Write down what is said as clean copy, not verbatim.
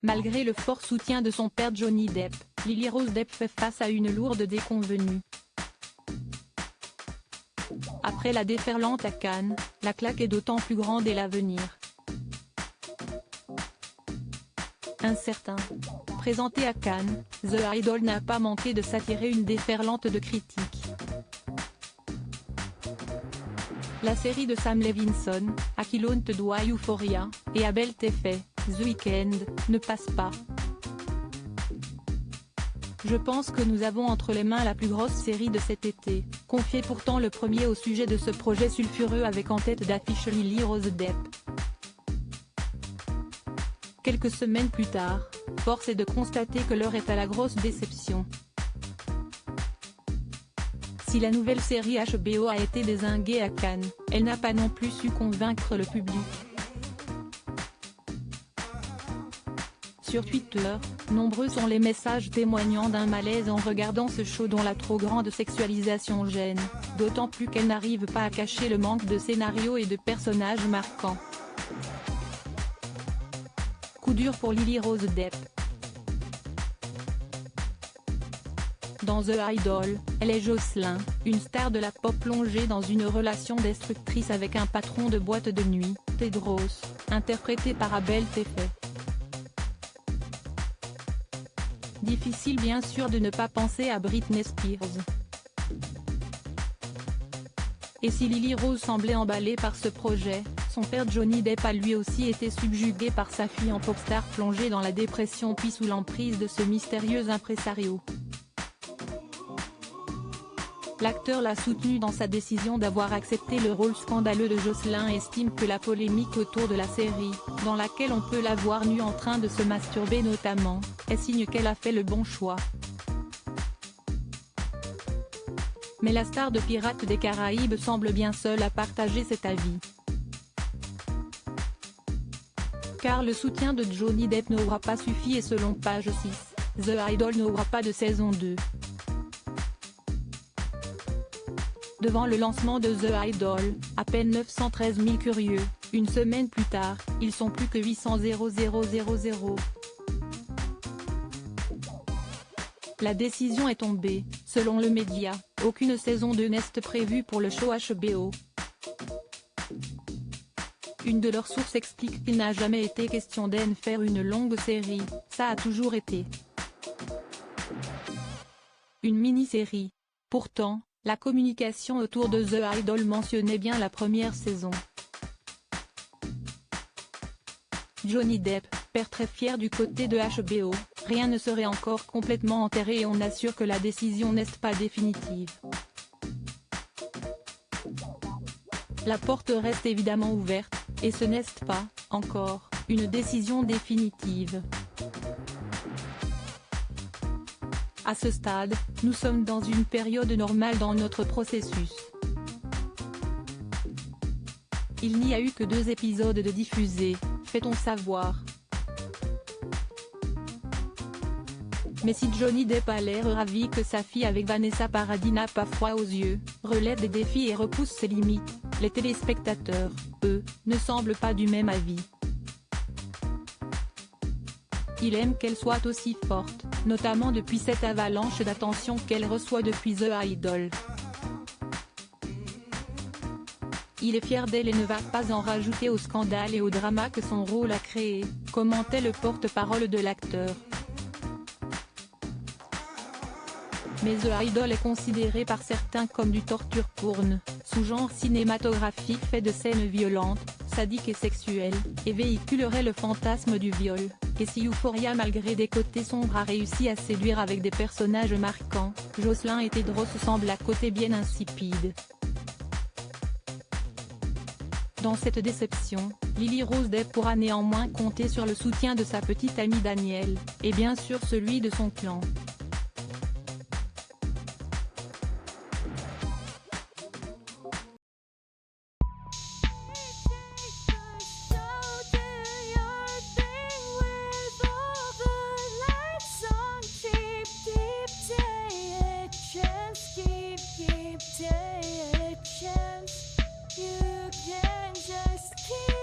Malgré le fort soutien de son père Johnny Depp, Lily Rose Depp fait face à une lourde déconvenue. Après la déferlante à Cannes, la claque est d'autant plus grande et l'avenir incertain. Présenté à Cannes, The Idol n'a pas manqué de s'attirer une déferlante de critiques. La série de Sam Levinson, à qui l'on te doit Euphoria, et Abel Teffet, The Weeknd, ne passe pas. Je pense que nous avons entre les mains la plus grosse série de cet été, confiait pourtant le premier au sujet de ce projet sulfureux avec en tête d'affiche Lily Rose Depp. Quelques semaines plus tard, force est de constater que l'heure est à la grosse déception. Si la nouvelle série HBO a été dézinguée à Cannes, elle n'a pas non plus su convaincre le public. Sur Twitter, nombreux sont les messages témoignant d'un malaise en regardant ce show dont la trop grande sexualisation gêne, d'autant plus qu'elle n'arrive pas à cacher le manque de scénario et de personnages marquants. Coup dur pour Lily Rose Depp. Dans The Idol, elle est Jocelyn, une star de la pop plongée dans une relation destructrice avec un patron de boîte de nuit, Tedros, interprété par Abel Teffet. Difficile bien sûr de ne pas penser à Britney Spears. Et si Lily Rose semblait emballée par ce projet, son père Johnny Depp a lui aussi été subjugué par sa fille en popstar plongée dans la dépression puis sous l'emprise de ce mystérieux impresario. L'acteur l'a soutenu dans sa décision d'avoir accepté le rôle scandaleux de Jocelyn et estime que la polémique autour de la série, dans laquelle on peut la voir nue en train de se masturber notamment, est signe qu'elle a fait le bon choix. Mais la star de Pirates des Caraïbes semble bien seule à partager cet avis. Car le soutien de Johnny Depp n'aura pas suffi et selon page 6, The Idol n'aura pas de saison 2. Devant le lancement de The Idol, à peine 913 000 curieux, une semaine plus tard, ils sont plus que 800 000. La décision est tombée, selon le média, aucune saison 2 n'est prévue pour le show HBO. Une de leurs sources explique qu'il n'a jamais été question d'en faire une longue série, ça a toujours été une mini-série. Pourtant, la communication autour de The Idol mentionnait bien la première saison. Johnny Depp, père très fier du côté de HBO, rien ne serait encore complètement enterré et on assure que la décision n'est pas définitive. La porte reste évidemment ouverte, et ce n'est pas, encore, une décision définitive. À ce stade, nous sommes dans une période normale dans notre processus. Il n'y a eu que 2 épisodes de diffusés, fait-on savoir. Mais si Johnny Depp a l'air ravi que sa fille avec Vanessa Paradis n'a pas froid aux yeux, relève des défis et repousse ses limites, les téléspectateurs, eux, ne semblent pas du même avis. Il aime qu'elle soit aussi forte, notamment depuis cette avalanche d'attention qu'elle reçoit depuis The Idol. Il est fier d'elle et ne va pas en rajouter au scandale et au drama que son rôle a créé, commentait le porte-parole de l'acteur. Mais The Idol est considéré par certains comme du torture porn, sous-genre cinématographique fait de scènes violentes, sadiques et sexuelles, et véhiculerait le fantasme du viol. Et si Euphoria malgré des côtés sombres a réussi à séduire avec des personnages marquants, Jocelyn et Tedros semblent à côté bien insipides. Dans cette déception, Lily Rose Depp pourra néanmoins compter sur le soutien de sa petite amie Danielle, et bien sûr celui de son clan. You can just keep